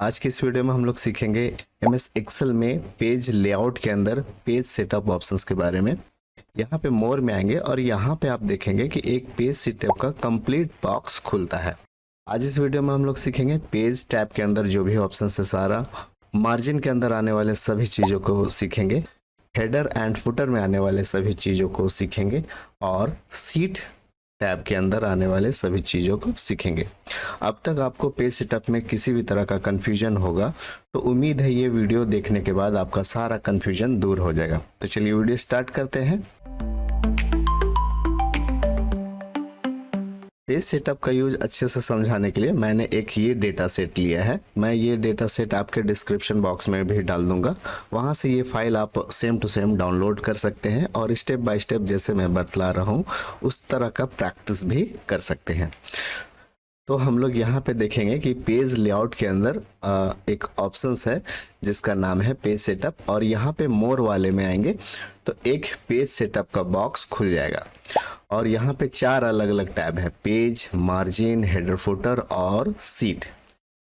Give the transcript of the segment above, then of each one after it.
आज की इस वीडियो में हम लोग सीखेंगे एमएस एक्सेल में पेज लेआउट के अंदर पेज सेटअप ऑप्शंस के बारे में। यहाँ पे मोर में आएंगे और यहाँ पे आप देखेंगे कि एक पेज सेटअप का कंप्लीट बॉक्स खुलता है। आज इस वीडियो में हम लोग सीखेंगे पेज टैब के अंदर जो भी ऑप्शन है सारा, मार्जिन के अंदर आने वाले सभी चीज़ों को सीखेंगे, हेडर एंड फुटर में आने वाले सभी चीज़ों को सीखेंगे और सीट टैब के अंदर आने वाले सभी चीज़ों को सीखेंगे। अब तक आपको पेज सेटअप में किसी भी तरह का कन्फ्यूजन होगा तो उम्मीद है ये वीडियो देखने के बाद आपका सारा कन्फ्यूजन दूर हो जाएगा। तो चलिए वीडियो स्टार्ट करते हैं। पेज सेटअप का यूज अच्छे से समझाने के लिए मैंने एक ये डेटा सेट लिया है। मैं ये डेटा सेट आपके डिस्क्रिप्शन बॉक्स में भी डाल दूंगा, वहाँ से ये फाइल आप सेम टू सेम डाउनलोड कर सकते हैं और स्टेप बाय स्टेप जैसे मैं बतला रहा हूँ उस तरह का प्रैक्टिस भी कर सकते हैं। तो हम लोग यहाँ पे देखेंगे कि पेज लेआउट के अंदर एक ऑप्शंस है जिसका नाम है पेज सेटअप, और यहाँ पे मोर वाले में आएंगे तो एक पेज सेटअप का बॉक्स खुल जाएगा और यहाँ पे 4 अलग अलग टैब है, पेज, मार्जिन, हेडर फुटर और सीट।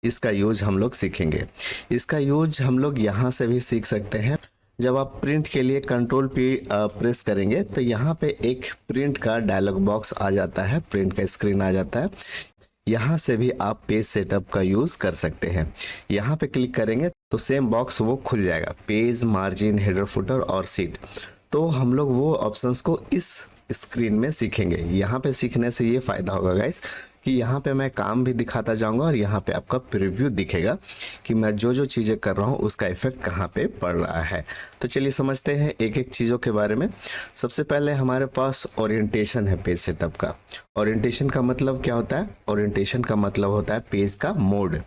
इसका यूज हम लोग सीखेंगे। इसका यूज हम लोग यहाँ से भी सीख सकते हैं। जब आप प्रिंट के लिए कंट्रोल P प्रेस करेंगे तो यहाँ पे एक प्रिंट का डायलॉग बॉक्स आ जाता है, प्रिंट का स्क्रीन आ जाता है। यहाँ से भी आप पेज सेटअप का यूज कर सकते हैं। यहाँ पे क्लिक करेंगे तो सेम बॉक्स वो खुल जाएगा, पेज, मार्जिन, हेडर फुटर और सीट। तो हम लोग वो ऑप्शंस को इस स्क्रीन में सीखेंगे। यहाँ पे सीखने से ये फायदा होगा गाइस कि यहाँ पे मैं काम भी दिखाता जाऊंगा और यहाँ पे आपका प्रीव्यू दिखेगा कि मैं जो जो चीज़ें कर रहा हूँ उसका इफेक्ट कहाँ पे पड़ रहा है। तो चलिए समझते हैं एक एक चीज़ों के बारे में। सबसे पहले हमारे पास ओरिएंटेशन है पेज सेटअप का। ओरिएंटेशन का मतलब क्या होता है? ओरिएंटेशन का मतलब होता है पेज का मोड।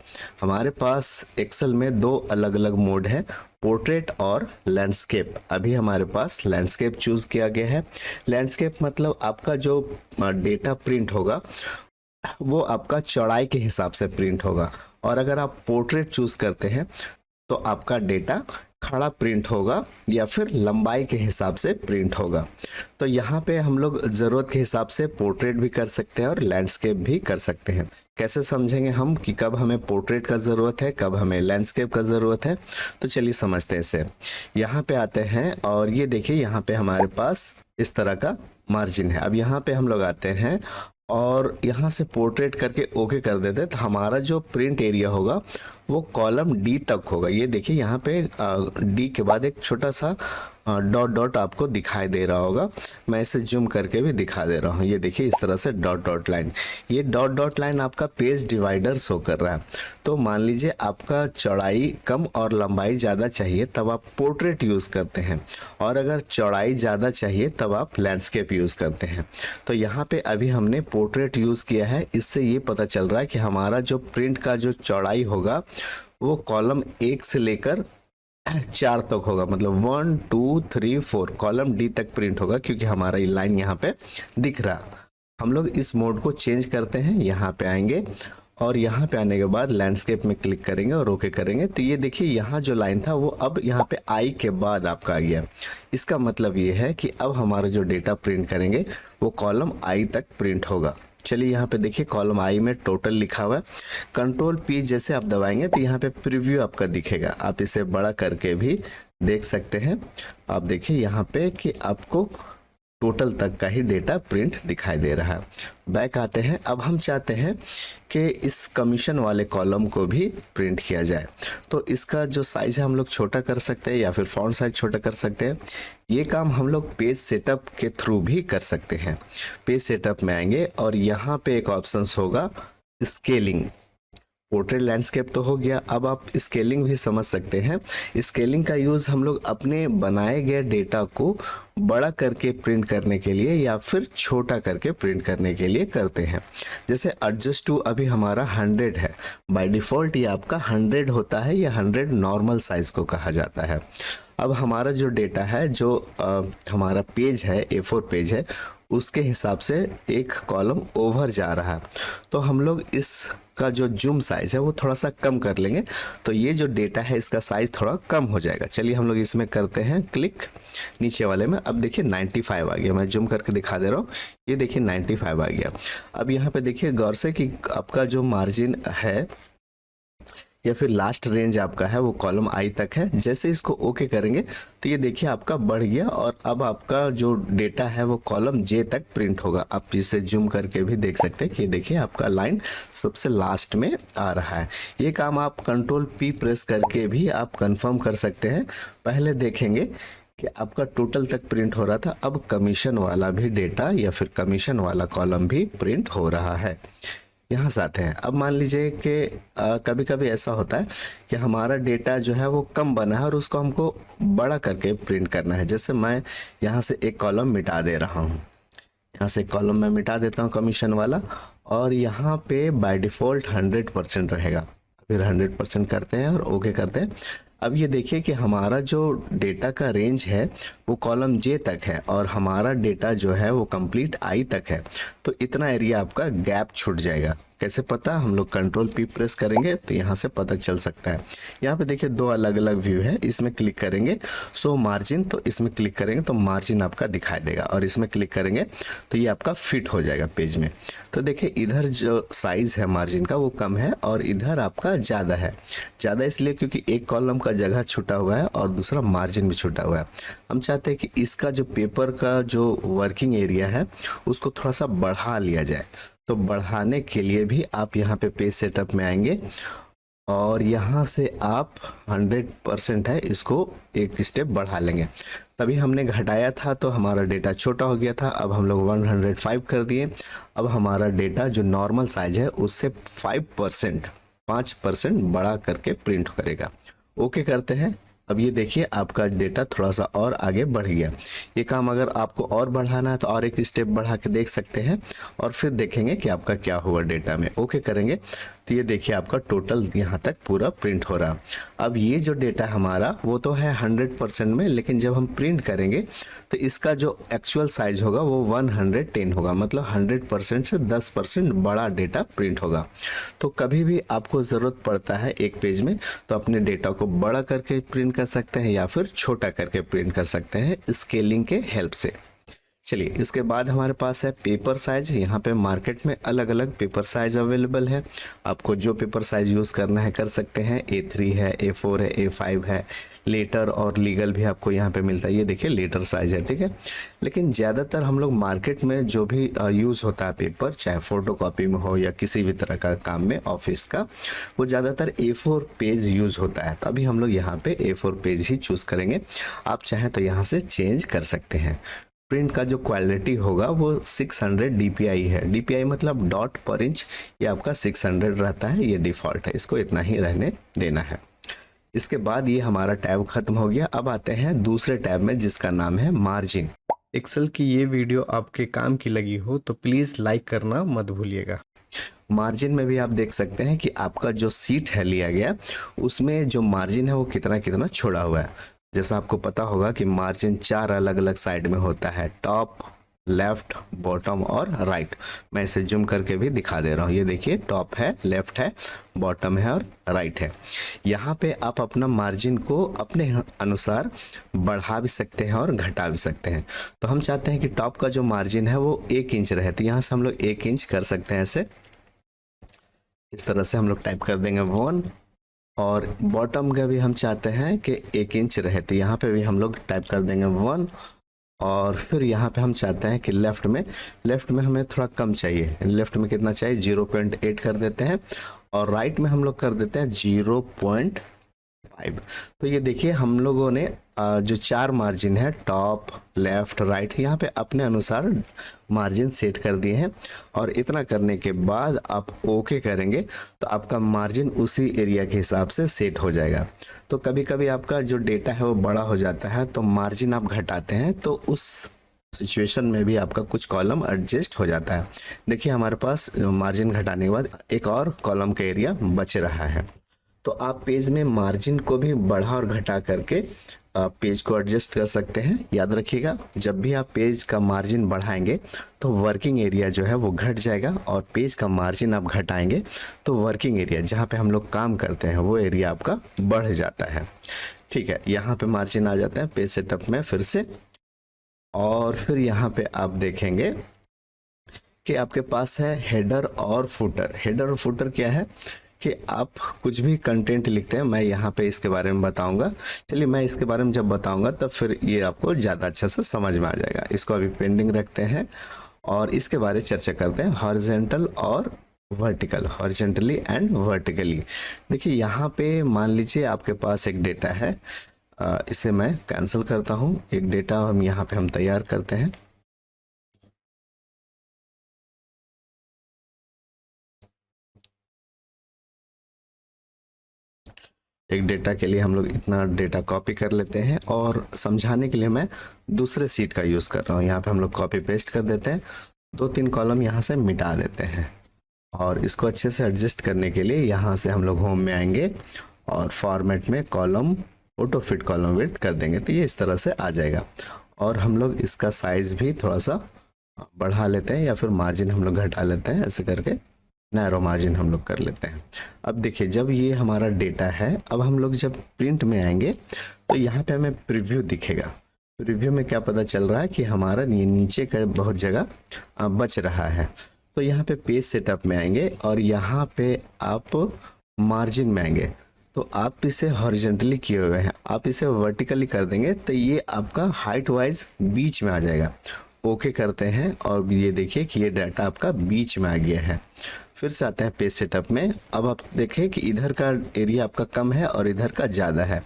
हमारे पास एक्सेल में 2 अलग अलग मोड है, पोर्ट्रेट और लैंडस्केप। अभी हमारे पास लैंडस्केप चूज किया गया है। लैंडस्केप मतलब आपका जो डेटा प्रिंट होगा वो आपका चौड़ाई के हिसाब से प्रिंट होगा, और अगर आप पोर्ट्रेट चूज करते हैं तो आपका डेटा खड़ा प्रिंट होगा या फिर लंबाई के हिसाब से प्रिंट होगा। तो यहाँ पे हम लोग ज़रूरत के हिसाब से पोर्ट्रेट भी कर सकते हैं और लैंडस्केप भी कर सकते हैं। कैसे समझेंगे हम कि कब हमें पोर्ट्रेट का ज़रूरत है, कब हमें लैंडस्केप का ज़रूरत है? तो चलिए समझते हैं इसे। यहाँ पे आते हैं और ये देखिए यहाँ पे हमारे पास इस तरह का मार्जिन है। अब यहाँ पे हम लोग आते हैं और यहाँ से पोर्ट्रेट करके ओके कर देते हैं तो हमारा जो प्रिंट एरिया होगा वो कॉलम डी तक होगा। ये देखिए यहाँ पे डी के बाद एक छोटा सा डॉट डॉट आपको दिखाई दे रहा होगा। मैं इसे जूम करके भी दिखा दे रहा हूँ। ये देखिए इस तरह से डॉट डॉट लाइन, ये डॉट डॉट लाइन आपका पेज डिवाइडर शो कर रहा है। तो मान लीजिए आपका चौड़ाई कम और लंबाई ज़्यादा चाहिए तब आप पोर्ट्रेट यूज़ करते हैं, और अगर चौड़ाई ज़्यादा चाहिए तब आप लैंडस्केप यूज़ करते हैं। तो यहाँ पे अभी हमने पोर्ट्रेट यूज़ किया है। इससे ये पता चल रहा है कि हमारा जो प्रिंट का जो चौड़ाई होगा वो कॉलम 1 से लेकर 4 तक होगा, मतलब 1 2 3 4 कॉलम डी तक प्रिंट होगा, क्योंकि हमारा ये लाइन यहाँ पे दिख रहा। हम लोग इस मोड को चेंज करते हैं, यहाँ पे आएंगे और यहाँ पे आने के बाद लैंडस्केप में क्लिक करेंगे और ओके करेंगे। तो ये देखिए यहाँ जो लाइन था वो अब यहाँ पे आई के बाद आपका आ गया। इसका मतलब ये है कि अब हमारा जो डेटा प्रिंट करेंगे वो कॉलम आई तक प्रिंट होगा। चलिए यहाँ पे देखिए कॉलम आई में टोटल लिखा हुआ है। कंट्रोल P जैसे आप दबाएंगे तो यहाँ पे प्रीव्यू आपका दिखेगा। आप इसे बड़ा करके भी देख सकते हैं। आप देखिए यहाँ पे कि आपको टोटल तक का ही डेटा प्रिंट दिखाई दे रहा है। बैक आते हैं। अब हम चाहते हैं कि इस कमीशन वाले कॉलम को भी प्रिंट किया जाए, तो इसका जो साइज है हम लोग छोटा कर सकते हैं या फिर फॉन्ट साइज छोटा कर सकते हैं। ये काम हम लोग पेज सेटअप के थ्रू भी कर सकते हैं। पेज सेटअप में आएंगे और यहाँ पे एक ऑप्शंस होगा स्केलिंग। पोर्ट्रेट लैंडस्केप तो हो गया, अब आप स्केलिंग भी समझ सकते हैं। स्केलिंग का यूज़ हम लोग अपने बनाए गए डेटा को बड़ा करके प्रिंट करने के लिए या फिर छोटा करके प्रिंट करने के लिए करते हैं। जैसे एडजस्ट टू अभी हमारा 100 है, बाय डिफ़ॉल्ट ये आपका 100 होता है, या 100 नॉर्मल साइज़ को कहा जाता है। अब हमारा जो डेटा है, जो हमारा पेज है, A4 पेज है, उसके हिसाब से एक कॉलम ओवर जा रहा है। तो हम लोग इसका जो जूम साइज है वो थोड़ा सा कम कर लेंगे, तो ये जो डेटा है इसका साइज थोड़ा कम हो जाएगा। चलिए हम लोग इसमें करते हैं क्लिक नीचे वाले में। अब देखिए 95 आ गया। मैं जूम करके दिखा दे रहा हूँ, ये देखिए 95 आ गया। अब यहाँ पे देखिए गौर से कि आपका जो मार्जिन है या फिर लास्ट रेंज आपका है वो कॉलम आई तक है। जैसे इसको ओके करेंगे तो ये देखिए आपका बढ़ गया और अब आपका जो डेटा है वो कॉलम जे तक प्रिंट होगा। आप इसे जूम करके भी देख सकते हैं कि देखिए आपका लाइन सबसे लास्ट में आ रहा है। ये काम आप कंट्रोल पी प्रेस करके भी आप कंफर्म कर सकते हैं। पहले देखेंगे कि आपका टोटल तक प्रिंट हो रहा था, अब कमीशन वाला भी डेटा या फिर कमीशन वाला कॉलम भी प्रिंट हो रहा है। यहाँ से आते हैं, अब मान लीजिए कि कभी कभी ऐसा होता है कि हमारा डेटा जो है वो कम बना है और उसको हमको बड़ा करके प्रिंट करना है। जैसे मैं यहाँ से एक कॉलम मिटा दे रहा हूँ, यहाँ से एक कॉलम मैं मिटा देता हूँ कमीशन वाला, और यहाँ पे बाय डिफ़ॉल्ट 100% रहेगा। फिर 100% करते हैं और ओके करते हैं। अब ये देखिए कि हमारा जो डेटा का रेंज है वो कॉलम जे तक है और हमारा डेटा जो है वो कंप्लीट आई तक है। तो इतना एरिया आपका गैप छूट जाएगा। कैसे पता? हम लोग कंट्रोल पी प्रेस करेंगे तो यहाँ से पता चल सकता है। यहाँ पे देखिए दो अलग अलग व्यू है, इसमें क्लिक करेंगे सो मार्जिन, तो इसमें क्लिक करेंगे तो मार्जिन आपका दिखाई देगा, और इसमें क्लिक करेंगे तो ये आपका फिट हो जाएगा पेज में। तो देखिए इधर जो साइज है मार्जिन का वो कम है और इधर आपका ज़्यादा है। ज़्यादा इसलिए क्योंकि एक कॉलम का जगह छूटा हुआ है और दूसरा मार्जिन भी छूटा हुआ है। हम चाहते हैं कि इसका जो पेपर का जो वर्किंग एरिया है उसको थोड़ा सा बढ़ा लिया जाए। तो बढ़ाने के लिए भी आप यहाँ पे पेज सेटअप में आएंगे और यहाँ से आप 100% है इसको एक स्टेप बढ़ा लेंगे। तभी हमने घटाया था तो हमारा डेटा छोटा हो गया था, अब हम लोग 105 कर दिए। अब हमारा डेटा जो नॉर्मल साइज है उससे 5% बड़ा करके प्रिंट करेगा। ओके करते हैं। अब ये देखिए आपका डेटा थोड़ा सा और आगे बढ़ गया। ये काम अगर आपको और बढ़ाना है तो और एक स्टेप बढ़ा के देख सकते हैं और फिर देखेंगे कि आपका क्या हुआ डेटा में। ओके करेंगे तो ये देखिए आपका टोटल यहाँ तक पूरा प्रिंट हो रहा। अब ये जो डेटा हमारा वो तो है 100% में, लेकिन जब हम प्रिंट करेंगे तो इसका जो एक्चुअल साइज होगा वो 110 होगा, मतलब 100% से 10% बड़ा डेटा प्रिंट होगा। तो कभी भी आपको ज़रूरत पड़ता है एक पेज में तो अपने डेटा को बड़ा करके प्रिंट कर सकते हैं या फिर छोटा करके प्रिंट कर सकते हैं स्केलिंग के हेल्प से। चलिए इसके बाद हमारे पास है पेपर साइज। यहाँ पे मार्केट में अलग अलग पेपर साइज अवेलेबल है। आपको जो पेपर साइज यूज़ करना है कर सकते हैं। A3 है, A4 है, A5 है, लेटर और लीगल भी आपको यहाँ पे मिलता है। ये देखिए लेटर साइज है, ठीक है। लेकिन ज़्यादातर हम लोग मार्केट में जो भी यूज़ होता है पेपर, चाहे फोटो कॉपी में हो या किसी भी तरह का काम में ऑफिस का, वो ज़्यादातर A4 पेज यूज़ होता है। तो अभी हम लोग यहाँ पे A4 पेज ही चूज़ करेंगे। आप चाहें तो यहाँ से चेंज कर सकते हैं। प्रिंट का जो क्वालिटी होगा वो 600 DPI है। DPI मतलब डॉट पर इंच, ये आपका 600 रहता है, ये डिफ़ॉल्ट है, इसको इतना ही रहने देना है। इसके बाद ये हमारा टैब खत्म हो गया। अब आते हैं दूसरे टैब में जिसका नाम है मार्जिन। एक्सेल की ये वीडियो आपके काम की लगी हो तो प्लीज़ लाइक करना मत भूलिएगा। मार्जिन में भी आप देख सकते हैं कि आपका जो सीट है लिया गया उसमें जो मार्जिन है वो कितना कितना छोड़ा हुआ है। जैसा आपको पता होगा कि मार्जिन 4 अलग अलग साइड में होता है, टॉप, लेफ्ट, बॉटम और राइट। मैं इसे जूम करके भी दिखा दे रहा हूँ। ये देखिए टॉप है, लेफ्ट है, बॉटम है और राइट है। यहाँ पे आप अपना मार्जिन को अपने अनुसार बढ़ा भी सकते हैं और घटा भी सकते हैं। तो हम चाहते हैं कि टॉप का जो मार्जिन है वो 1 इंच रहे, तो यहाँ से हम लोग 1 इंच कर सकते हैं। ऐसे इस तरह से हम लोग टाइप कर देंगे 1, और बॉटम का भी हम चाहते हैं कि 1 इंच रहे, तो यहाँ पे भी हम लोग टाइप कर देंगे 1। और फिर यहाँ पे हम चाहते हैं कि लेफ़्ट में हमें थोड़ा कम चाहिए। लेफ़्ट में कितना चाहिए? 0.8 कर देते हैं, और राइट में हम लोग कर देते हैं 0.5। तो ये देखिए हम लोगों ने जो 4 मार्जिन है, टॉप, लेफ़्ट, राइट, यहाँ पे अपने अनुसार मार्जिन सेट कर दिए हैं। और इतना करने के बाद आप ओके करेंगे तो आपका मार्जिन उसी एरिया के हिसाब से सेट हो जाएगा। तो कभी कभी आपका जो डेटा है वो बड़ा हो जाता है तो मार्जिन आप घटाते हैं, तो उस सिचुएशन में भी आपका कुछ कॉलम एडजस्ट हो जाता है। देखिए हमारे पास मार्जिन घटाने के बाद एक और कॉलम का एरिया बच रहा है। तो आप पेज में मार्जिन को भी बढ़ा और घटा करके पेज को एडजस्ट कर सकते हैं। याद रखिएगा, जब भी आप पेज का मार्जिन बढ़ाएंगे तो वर्किंग एरिया जो है वो घट जाएगा, और पेज का मार्जिन आप घटाएंगे तो वर्किंग एरिया जहाँ पे हम लोग काम करते हैं वो एरिया आपका बढ़ जाता है। ठीक है, यहाँ पे मार्जिन आ जाता है पेज सेटअप में फिर से। और फिर यहाँ पे आप देखेंगे कि आपके पास है हेडर और फुटर। हेडर और फुटर क्या है कि आप कुछ भी कंटेंट लिखते हैं, मैं यहाँ पे इसके बारे में बताऊंगा। चलिए मैं इसके बारे में जब बताऊंगा तब फिर ये आपको ज़्यादा अच्छा से समझ में आ जाएगा। इसको अभी पेंडिंग रखते हैं और इसके बारे में चर्चा करते हैं, हॉरिजॉन्टल और वर्टिकल, हॉरिजॉन्टली एंड वर्टिकली। देखिए यहाँ पे मान लीजिए आपके पास एक डेटा है, इसे मैं कैंसिल करता हूँ। एक डेटा हम यहाँ पे हम तैयार करते हैं। एक डेटा के लिए हम लोग इतना डेटा कॉपी कर लेते हैं और समझाने के लिए मैं दूसरे सीट का यूज़ कर रहा हूँ। यहाँ पे हम लोग कॉपी पेस्ट कर देते हैं, 2-3 कॉलम यहाँ से मिटा देते हैं और इसको अच्छे से एडजस्ट करने के लिए यहाँ से हम लोग होम में आएंगे और फॉर्मेट में column auto fit column width कर देंगे, तो ये इस तरह से आ जाएगा। और हम लोग इसका साइज भी थोड़ा सा बढ़ा लेते हैं या फिर मार्जिन हम लोग घटा लेते हैं, ऐसे करके नैरो मार्जिन हम लोग कर लेते हैं। अब देखिए जब ये हमारा डेटा है, अब हम लोग जब प्रिंट में आएंगे तो यहाँ पे हमें प्रीव्यू दिखेगा। प्रीव्यू में क्या पता चल रहा है कि हमारा ये नीचे का बहुत जगह बच रहा है। तो यहाँ पे पेज सेटअप में आएंगे और यहाँ पे आप मार्जिन में आएंगे, तो आप इसे हॉरिजॉन्टली किए हुए हैं, आप इसे वर्टिकली कर देंगे तो ये आपका हाइट वाइज बीच में आ जाएगा। ओके करते हैं और ये देखिए कि ये डाटा आपका बीच में आ गया है। फिर से आते हैं पेज सेटअप में। अब आप देखें कि इधर का एरिया आपका कम है और इधर का ज़्यादा है,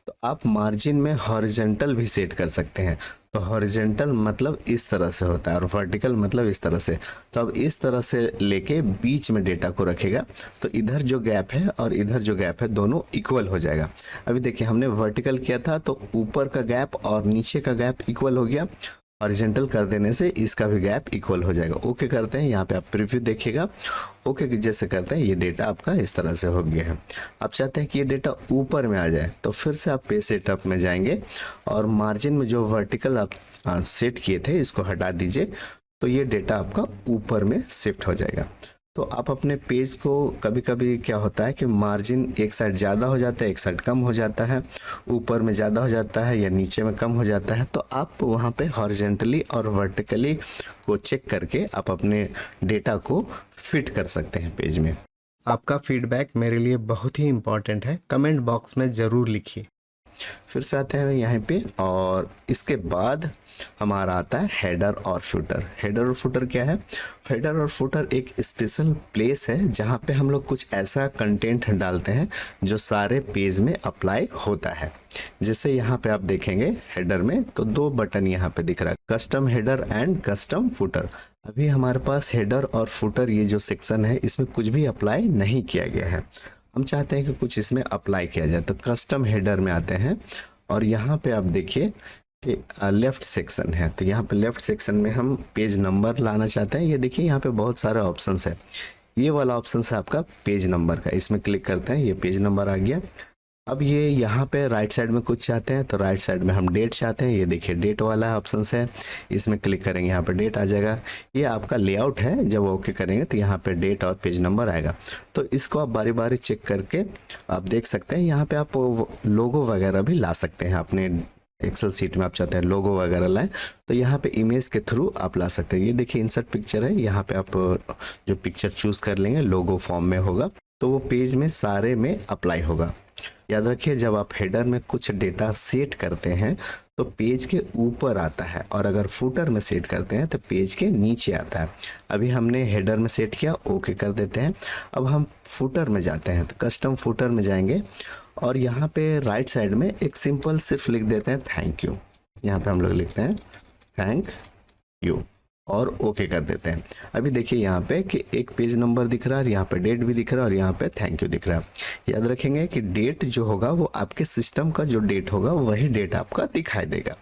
तो आप मार्जिन में हॉरिजॉन्टल भी सेट कर सकते हैं। तो हॉरिजॉन्टल मतलब इस तरह से होता है और वर्टिकल मतलब इस तरह से। तो अब इस तरह से लेके बीच में डेटा को रखेगा, तो इधर जो गैप है और इधर जो गैप है दोनों इक्वल हो जाएगा। अभी देखिए हमने वर्टिकल किया था तो ऊपर का गैप और नीचे का गैप इक्वल हो गया, हॉरिजॉन्टल कर देने से इसका भी गैप इक्वल हो जाएगा। ओके करते हैं, यहाँ पे आप प्रीव्यू देखिएगा। ओके जैसे करते हैं ये डेटा आपका इस तरह से हो गया है। आप चाहते हैं कि ये डेटा ऊपर में आ जाए, तो फिर से आप पेज सेटअप में जाएंगे और मार्जिन में जो वर्टिकल आप सेट किए थे इसको हटा दीजिए, तो ये डेटा आपका ऊपर में शिफ्ट हो जाएगा। तो आप अपने पेज को कभी कभी क्या होता है कि मार्जिन एक साइड ज़्यादा हो जाता है, एक साइड कम हो जाता है, ऊपर में ज़्यादा हो जाता है या नीचे में कम हो जाता है, तो आप वहाँ पे हॉरिजॉन्टली और वर्टिकली को चेक करके आप अपने डेटा को फिट कर सकते हैं पेज में। आपका फीडबैक मेरे लिए बहुत ही इम्पॉर्टेंट है, कमेंट बॉक्स में ज़रूर लिखिए। फिर से आते हैं यहाँ पे और इसके बाद हमारा आता है हेडर और फुटर। हेडर और फुटर क्या है? हेडर और फुटर एक स्पेशल प्लेस है जहाँ पे हम लोग कुछ ऐसा कंटेंट डालते हैं जो सारे पेज में अप्लाई होता है। जैसे यहाँ पे आप देखेंगे हेडर में तो 2 बटन यहाँ पे दिख रहा है, custom header and custom footer. अभी हमारे पास हेडर और फुटर ये जो सेक्शन है इसमें कुछ भी अप्लाई नहीं किया गया है। हम चाहते हैं कि कुछ इसमें अप्लाई किया जाए, तो कस्टम हेडर में आते हैं और यहाँ पे आप देखिए कि लेफ़्ट सेक्शन है, तो यहाँ पे लेफ़्ट सेक्शन में हम पेज नंबर लाना चाहते हैं। ये देखिए यहाँ पे बहुत सारे ऑप्शंस है, ये वाला ऑप्शन है आपका पेज नंबर का, इसमें क्लिक करते हैं, ये पेज नंबर आ गया। अब ये यहाँ पे राइट साइड में कुछ चाहते हैं तो राइट साइड में हम डेट चाहते हैं, ये देखिए डेट वाला ऑप्शन है, इसमें क्लिक करेंगे यहाँ पे डेट आ जाएगा। ये आपका लेआउट है, जब ओके करेंगे तो यहाँ पे डेट और पेज नंबर आएगा। तो इसको आप बारी बारी चेक करके आप देख सकते हैं। यहाँ पे आप लोगो वगैरह भी ला सकते हैं, अपने एक्सेल सीट में आप चाहते हैं लोगो वगैरह लाएं तो यहाँ पे इमेज के थ्रू आप ला सकते हैं। ये देखिए इंसर्ट पिक्चर है, यहाँ पे आप जो पिक्चर चूज कर लेंगे लोगो फॉर्म में होगा तो वो पेज में सारे में अप्लाई होगा। याद रखिए जब आप हेडर में कुछ डेटा सेट करते हैं तो पेज के ऊपर आता है और अगर फुटर में सेट करते हैं तो पेज के नीचे आता है। अभी हमने हेडर में सेट किया, ओके कर देते हैं। अब हम फुटर में जाते हैं तो कस्टम फुटर में जाएंगे और यहाँ पे राइट साइड में एक सिंपल सिर्फ लिख देते हैं थैंक यू। यहाँ पे हम लोग लिखते हैं थैंक यू और ओके कर देते हैं। अभी देखिए यहाँ पे कि एक पेज नंबर दिख रहा है, यहाँ पे डेट भी दिख रहा है और यहाँ पे थैंक यू दिख रहा है। याद रखेंगे कि डेट जो होगा वो आपके सिस्टम का जो डेट होगा वही डेट आपका दिखाई देगा।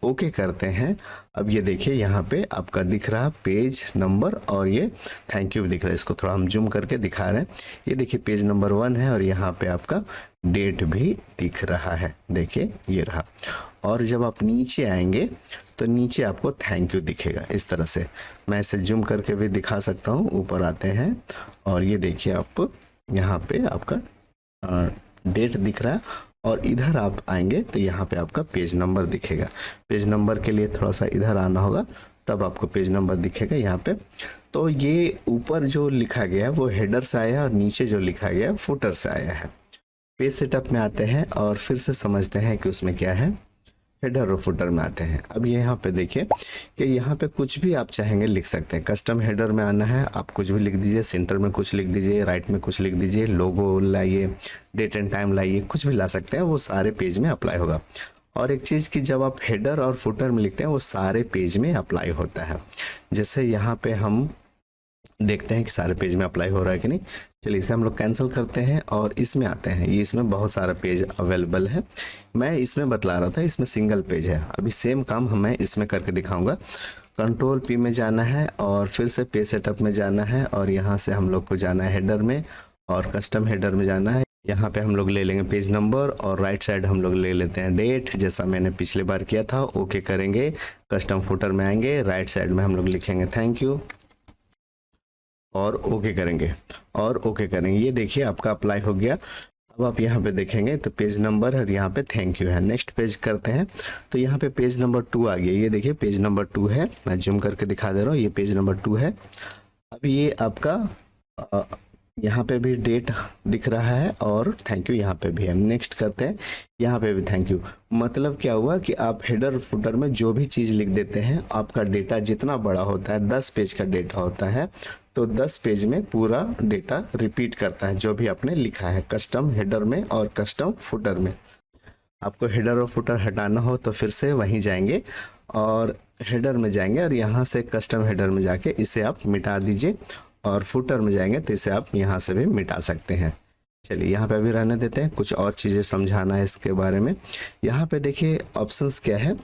ओके करते हैं। अब ये देखिए यहाँ पे आपका दिख रहा पेज नंबर और ये थैंक यू भी दिख रहा है। इसको थोड़ा हम जूम करके दिखा रहे हैं। ये देखिए पेज नंबर 1 है और यहाँ पे आपका डेट भी दिख रहा है, देखिए ये रहा। और जब आप नीचे आएंगे तो नीचे आपको थैंक यू दिखेगा इस तरह से। मैं इसे जूम करके भी दिखा सकता हूँ। ऊपर आते हैं और ये देखिए आप यहाँ पे आपका डेट दिख रहा है और इधर आप आएंगे तो यहाँ पे आपका पेज नंबर दिखेगा। पेज नंबर के लिए थोड़ा सा इधर आना होगा तब आपको पेज नंबर दिखेगा यहाँ पे। तो ये ऊपर जो लिखा गया है वो हेडर से आया है और नीचे जो लिखा गया है फुटर से आया है। पेज सेटअप में आते हैं और फिर से समझते हैं कि उसमें क्या है। हेडर और फुटर में आते हैं। अब यहाँ पे देखिए कि यहाँ पे कुछ भी आप चाहेंगे लिख सकते हैं। कस्टम हेडर में आना है, आप कुछ भी लिख दीजिए, सेंटर में कुछ लिख दीजिए, राइट में कुछ लिख दीजिए, लोगो लाइए, डेट एंड टाइम लाइए, कुछ भी ला सकते हैं, वो सारे पेज में अप्लाई होगा। और एक चीज़ कि जब आप हेडर और फुटर में लिखते हैं वो सारे पेज में अप्लाई होता है। जैसे यहाँ पे हम देखते हैं कि सारे पेज में अप्लाई हो रहा है कि नहीं। चलिए इसे हम लोग कैंसिल करते हैं और इसमें आते हैं। ये इसमें बहुत सारा पेज अवेलेबल है, मैं इसमें बतला रहा था इसमें सिंगल पेज है। अभी सेम काम मैं इसमें करके दिखाऊंगा। कंट्रोल पी में जाना है और फिर से पेज सेटअप में जाना है और यहाँ से हम लोग को जाना है हेडर में और कस्टम हेडर में जाना है। यहाँ पे हम लोग ले लेंगे पेज नंबर और राइट साइड हम लोग ले लेते हैं डेट, जैसा मैंने पिछले बार किया था। ओके करेंगे, कस्टम फुटर में आएंगे, राइट साइड में हम लोग लिखेंगे थैंक यू और ओके करेंगे और ओके करेंगे। ये देखिए आपका अप्लाई हो गया। अब आप यहाँ पे देखेंगे तो पेज नंबर और यहाँ पे थैंक यू है। नेक्स्ट पेज करते हैं तो यहाँ पे पेज नंबर 2 आ गया। ये देखिए पेज नंबर 2 है, मैं जूम करके दिखा दे रहा हूँ, ये पेज नंबर 2 है। अब ये आपका यहाँ पे भी डेट दिख रहा है और थैंक यू यहाँ पे भी है। नेक्स्ट करते हैं, यहाँ पे भी थैंक यू। मतलब क्या हुआ कि आप हेडर फुटर में जो भी चीज़ लिख देते हैं, आपका डेटा जितना बड़ा होता है, 10 पेज का डेटा होता है, तो 10 पेज में पूरा डेटा रिपीट करता है जो भी आपने लिखा है कस्टम हेडर में और कस्टम फुटर में। आपको हेडर और फुटर हटाना हो तो फिर से वहीं जाएंगे और हेडर में जाएंगे और यहाँ से कस्टम हेडर में जाके इसे आप मिटा दीजिए और फुटर में जाएंगे तो इसे आप यहाँ से भी मिटा सकते हैं। चलिए यहाँ पे भी रहने देते हैं, कुछ और चीज़ें समझाना है इसके बारे में। यहाँ पे देखिए ऑप्शंस क्या है।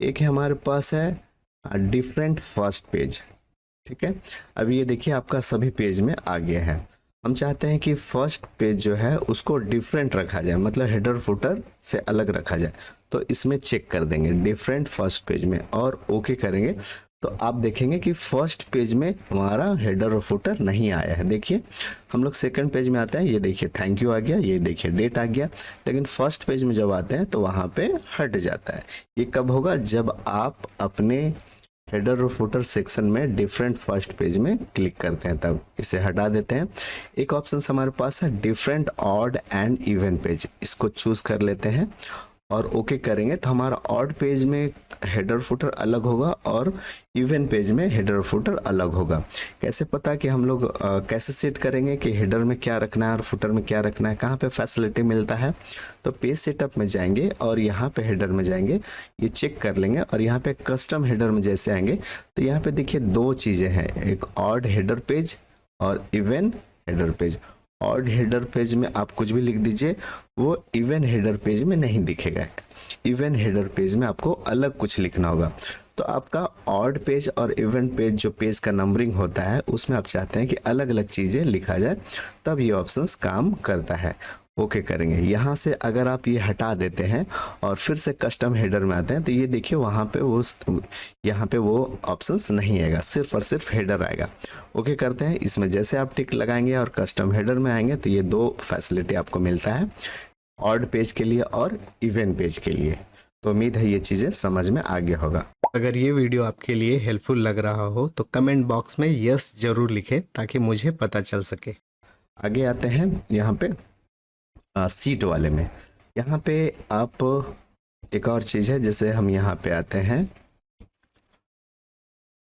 एक है हमारे पास है डिफरेंट फर्स्ट पेज, ठीक है। अभी ये देखिए आपका सभी पेज में आ गया है। हम चाहते हैं कि फर्स्ट पेज जो है उसको डिफरेंट रखा जाए, मतलब हेडर फुटर से अलग रखा जाए। तो इसमें चेक कर देंगे डिफरेंट फर्स्ट पेज में और ओके करेंगे तो आप देखेंगे कि फर्स्ट पेज में हमारा हेडर और फुटर नहीं आया है। देखिए हम लोग सेकंड पेज में आते हैं, ये देखिए थैंक यू आ गया, ये देखिए डेट आ गया, लेकिन फर्स्ट पेज में जब आते हैं तो वहाँ पे हट जाता है। ये कब होगा? जब आप अपने हेडर और फुटर सेक्शन में डिफरेंट फर्स्ट पेज में क्लिक करते हैं तब। इसे हटा देते हैं। एक ऑप्शन हमारे पास है different odd and even page, इसको चूज कर लेते हैं और ओके करेंगे तो हमारा ऑड पेज में हेडर फुटर अलग होगा और इवन पेज में हेडर फुटर अलग होगा। कैसे पता कि हम लोग कैसे सेट करेंगे कि हेडर में क्या रखना है और फुटर में क्या रखना है, कहाँ पे फैसिलिटी मिलता है? तो पेज सेटअप में जाएंगे और यहाँ पे हेडर में जाएंगे, ये चेक कर लेंगे और यहाँ पे कस्टम हेडर में जैसे आएंगे तो यहाँ पे देखिए 2 चीज़ें हैं, एक ऑड हेडर पेज और even header page. Odd header page में आप कुछ भी लिख दीजिए, वो इवन हेडर पेज में नहीं दिखेगा। इवन हेडर पेज में आपको अलग कुछ लिखना होगा। तो आपका ऑड पेज और इवन पेज जो पेज का नंबरिंग होता है उसमें आप चाहते हैं कि अलग अलग चीज़ें लिखा जाए, तब ये ऑप्शंस काम करता है। ओके करेंगे। यहाँ से अगर आप ये हटा देते हैं और फिर से कस्टम हेडर में आते हैं तो ये देखिए वहाँ पे वो यहाँ पे वो ऑप्शंस नहीं आएगा, सिर्फ और सिर्फ हेडर आएगा। ओके करते हैं। इसमें जैसे आप टिक लगाएंगे और कस्टम हेडर में आएंगे तो ये 2 फैसिलिटी आपको मिलता है, ऑड पेज के लिए और इवन पेज के लिए। तो उम्मीद है ये चीज़ें समझ में आ गया होगा। अगर ये वीडियो आपके लिए हेल्पफुल लग रहा हो तो कमेंट बॉक्स में यस जरूर लिखें ताकि मुझे पता चल सके। आगे आते हैं यहाँ पे सीट वाले में। यहाँ पे आप एक और चीज़ है, जैसे हम यहाँ पे आते हैं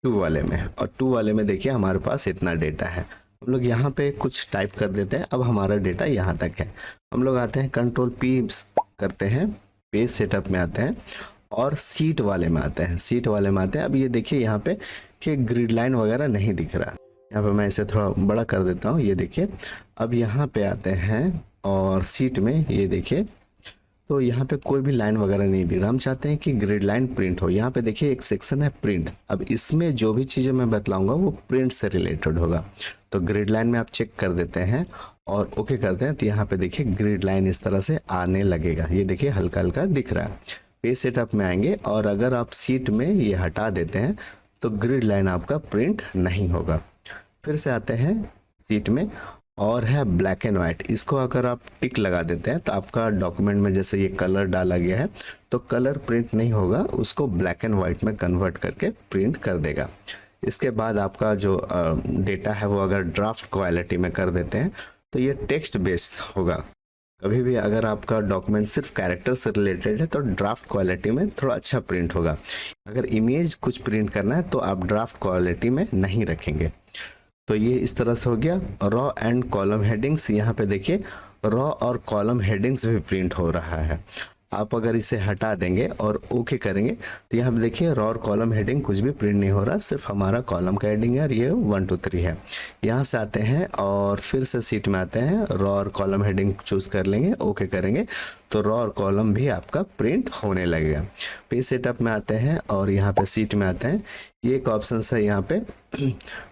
2 वाले में और 2 वाले में देखिए हमारे पास इतना डेटा है। हम लोग यहाँ पे कुछ टाइप कर देते हैं, अब हमारा डेटा यहाँ तक है। हम लोग आते हैं कंट्रोल पी करते हैं, पेज सेटअप में आते हैं और सीट वाले में आते हैं। सीट वाले में आते हैं। अब ये देखिए यहाँ पे कि ग्रिड लाइन वगैरह नहीं दिख रहा। यहाँ पे मैं इसे थोड़ा बड़ा कर देता हूँ। ये देखिए अब यहाँ पे आते हैं और सीट में ये देखिए तो यहाँ पे कोई भी लाइन वगैरह नहीं दिख रहा। हम चाहते हैं कि ग्रिड लाइन प्रिंट हो। यहाँ पे देखिए एक सेक्शन है प्रिंट। अब इसमें जो भी चीज़ें मैं बतलाऊंगा वो प्रिंट से रिलेटेड होगा। तो ग्रिड लाइन में आप चेक कर देते हैं और ओके करते हैं तो यहाँ पे देखिए ग्रिड लाइन इस तरह से आने लगेगा। ये देखिए हल्का हल्का दिख रहा है। पेज सेटअप में आएंगे और अगर आप सीट में ये हटा देते हैं तो ग्रिड लाइन आपका प्रिंट नहीं होगा। फिर से आते हैं सीट में और है ब्लैक एंड वाइट। इसको अगर आप टिक लगा देते हैं तो आपका डॉक्यूमेंट में जैसे ये कलर डाला गया है तो कलर प्रिंट नहीं होगा, उसको ब्लैक एंड वाइट में कन्वर्ट करके प्रिंट कर देगा। इसके बाद आपका जो डेटा है वो अगर ड्राफ्ट क्वालिटी में कर देते हैं तो ये टेक्स्ट बेस्ड होगा। कभी भी अगर आपका डॉक्यूमेंट सिर्फ कैरेक्टर से रिलेटेड है तो ड्राफ्ट क्वालिटी में थोड़ा अच्छा प्रिंट होगा। अगर इमेज कुछ प्रिंट करना है तो आप ड्राफ्ट क्वालिटी में नहीं रखेंगे। तो ये इस तरह से हो गया। रॉ एंड कॉलम हेडिंग्स, यहाँ पे देखिए रॉ और कॉलम हेडिंग्स भी प्रिंट हो रहा है। आप अगर इसे हटा देंगे और ओके करेंगे तो यहाँ पे देखिए रॉ और कॉलम हेडिंग कुछ भी प्रिंट नहीं हो रहा, सिर्फ हमारा कॉलम का हेडिंग है और ये 1 2 3 है। यहाँ से आते हैं और फिर से सीट में आते हैं, रॉ और कॉलम हेडिंग चूज कर लेंगे, ओके करेंगे तो रॉ और कॉलम भी आपका प्रिंट होने लगेगा। पेज सेटअप में आते हैं और यहाँ पे सीट में आते हैं। ये एक ऑप्शन है यहाँ पे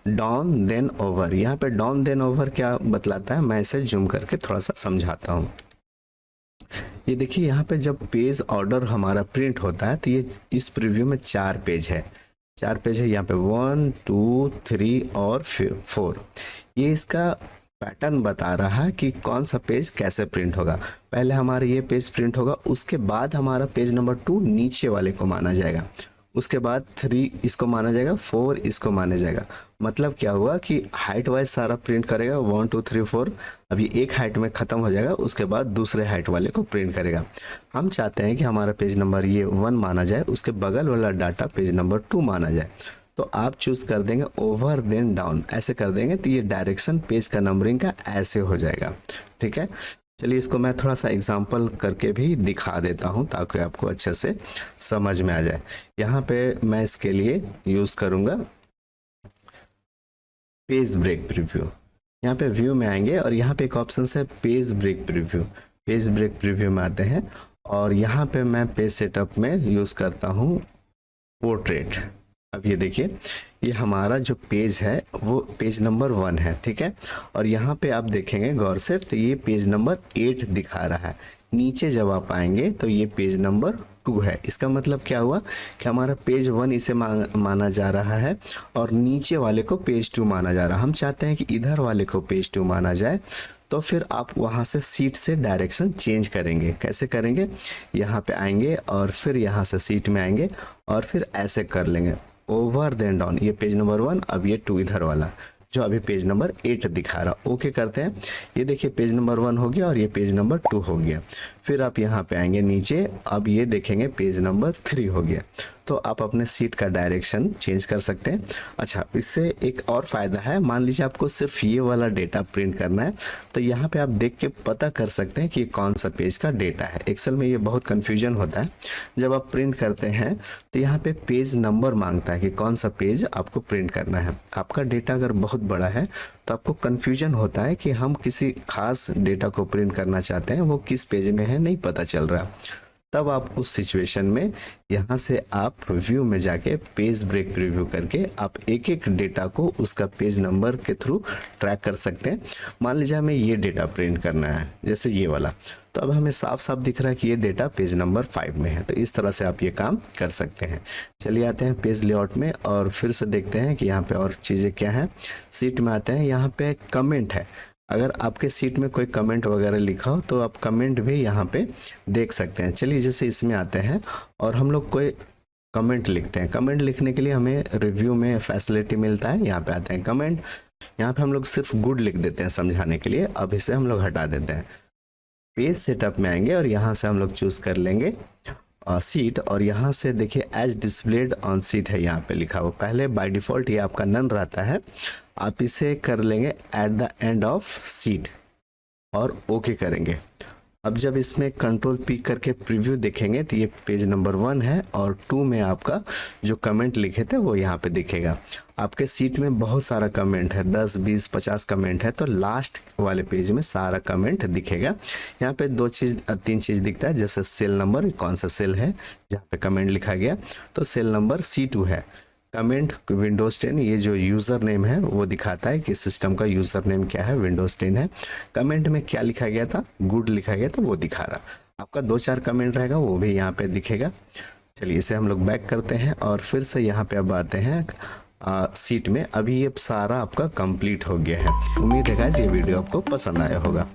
डाउन देन ओवर। यहाँ पे डाउन देन ओवर क्या बतलाता है, मैं इसे जूम करके थोड़ा सा समझाता हूँ। ये देखिए यहाँ पे जब पेज ऑर्डर हमारा प्रिंट होता है तो ये इस प्रीव्यू में 4 पेज है, 4 पेज है यहाँ पे 1 2 3 और 4। ये इसका पैटर्न बता रहा है कि कौन सा पेज कैसे प्रिंट होगा। पहले हमारा ये पेज प्रिंट होगा, उसके बाद हमारा पेज नंबर 2 नीचे वाले को माना जाएगा, उसके बाद 3 इसको माना जाएगा, 4 इसको माना जाएगा। मतलब क्या हुआ कि हाइट वाइज सारा प्रिंट करेगा 1 2 3 4। अभी एक हाइट में ख़त्म हो जाएगा, उसके बाद दूसरे हाइट वाले को प्रिंट करेगा। हम चाहते हैं कि हमारा पेज नंबर ये 1 माना जाए, उसके बगल वाला डाटा पेज नंबर 2 माना जाए। तो आप चूज़ कर देंगे ओवर देन डाउन, ऐसे कर देंगे तो ये डायरेक्शन पेज का नंबरिंग का ऐसे हो जाएगा। ठीक है, चलिए इसको मैं थोड़ा सा एग्जांपल करके भी दिखा देता हूं ताकि आपको अच्छे से समझ में आ जाए। यहाँ पे मैं इसके लिए यूज़ करूँगा पेज ब्रेक प्रीव्यू। यहाँ पे व्यू में आएंगे और यहाँ पे एक ऑप्शन है page break preview. Page break preview में आते हैं और यहाँ पे मैं पेज सेटअप में यूज़ करता हूँ पोर्ट्रेट। अब ये देखिए ये हमारा जो पेज है वो पेज नंबर 1 है। ठीक है, और यहाँ पे आप देखेंगे गौर से तो ये पेज नंबर 8 दिखा रहा है। नीचे जब आप आएंगे तो ये पेज नंबर 2 है। इसका मतलब क्या हुआ कि हमारा पेज 1 इसे माना जा रहा है और नीचे वाले को पेज 2 माना जा रहा है। हम चाहते हैं कि इधर वाले को पेज 2 माना जाए, तो फिर आप वहाँ से सीट से डायरेक्शन चेंज करेंगे। कैसे करेंगे, यहाँ पे आएंगे और फिर यहाँ से सीट में आएंगे और फिर ऐसे कर लेंगे ओवर देन डाउन। ये पेज नंबर 1, अब ये 2 इधर वाला जो अभी पेज नंबर 8 दिखा रहा। ओके करते हैं, ये देखिए पेज नंबर 1 हो गया और ये पेज नंबर 2 हो गया। फिर आप यहाँ पे आएंगे नीचे, अब ये देखेंगे पेज नंबर 3 हो गया। तो आप अपने सीट का डायरेक्शन चेंज कर सकते हैं। अच्छा, इससे एक और फ़ायदा है, मान लीजिए आपको सिर्फ ये वाला डेटा प्रिंट करना है तो यहाँ पे आप देख के पता कर सकते हैं कि कौन सा पेज का डेटा है। एक्सेल में ये बहुत कन्फ्यूजन होता है, जब आप प्रिंट करते हैं तो यहाँ पे पेज नंबर मांगता है कि कौन सा पेज आपको प्रिंट करना है। आपका डेटा अगर बहुत बड़ा है तो आपको कन्फ्यूजन होता है कि हम किसी खास डेटा को प्रिंट करना चाहते हैं, वो किस पेज में है नहीं पता चल रहा। तब आप उस सिचुएशन में यहाँ से आप व्यू में जाके पेज ब्रेक प्रीव्यू करके आप एक एक डेटा को उसका पेज नंबर के थ्रू ट्रैक कर सकते हैं। मान लीजिए हमें ये डेटा प्रिंट करना है, जैसे ये वाला, तो अब हमें साफ साफ दिख रहा है कि ये डेटा पेज नंबर 5 में है। तो इस तरह से आप ये काम कर सकते हैं। चलिए आते हैं पेज लेआउट में और फिर से देखते हैं कि यहाँ पे और चीज़ें क्या हैं। सीट में आते हैं, यहाँ पे कमेंट है। अगर आपके सीट में कोई कमेंट वगैरह लिखा हो तो आप कमेंट भी यहाँ पे देख सकते हैं। चलिए जैसे इसमें आते हैं और हम लोग कोई कमेंट लिखते हैं। कमेंट लिखने के लिए हमें रिव्यू में फैसिलिटी मिलता है। यहाँ पे आते हैं कमेंट, यहाँ पे हम लोग सिर्फ गुड लिख देते हैं समझाने के लिए। अब इसे हम लोग हटा देते हैं। पेज सेटअप में आएंगे और यहाँ से हम लोग चूज़ कर लेंगे सीट और यहाँ से देखिए एज डिस्प्लेड ऑन सीट है, यहाँ पे लिखा हुआ। पहले बाय डिफ़ॉल्ट ये आपका नन रहता है, आप इसे कर लेंगे at the end of seat और ओके करेंगे। अब जब इसमें कंट्रोल पी करके प्रीव्यू देखेंगे तो ये पेज नंबर 1 है और 2 में आपका जो कमेंट लिखे थे वो यहाँ पे दिखेगा। आपके सीट में बहुत सारा कमेंट है, 10 20 50 कमेंट है, तो लास्ट वाले पेज में सारा कमेंट दिखेगा। यहाँ पे 3 चीज़ दिखता है, जैसे सेल नंबर, कौन सा सेल है जहाँ पे कमेंट लिखा गया, तो सेल नंबर C2 है। कमेंट विंडोज 10, ये जो यूज़र नेम है वो दिखाता है कि सिस्टम का यूज़र नेम क्या है, विंडोज 10 है। कमेंट में क्या लिखा गया था, गुड लिखा गया तो वो दिखा रहा। आपका 2-4 कमेंट रहेगा वो भी यहाँ पे दिखेगा। चलिए इसे हम लोग बैक करते हैं और फिर से यहाँ पे अब आते हैं सीट में। अभी ये सारा आपका कंप्लीट हो गया है। उम्मीद है गाइस ये वीडियो आपको पसंद आया होगा।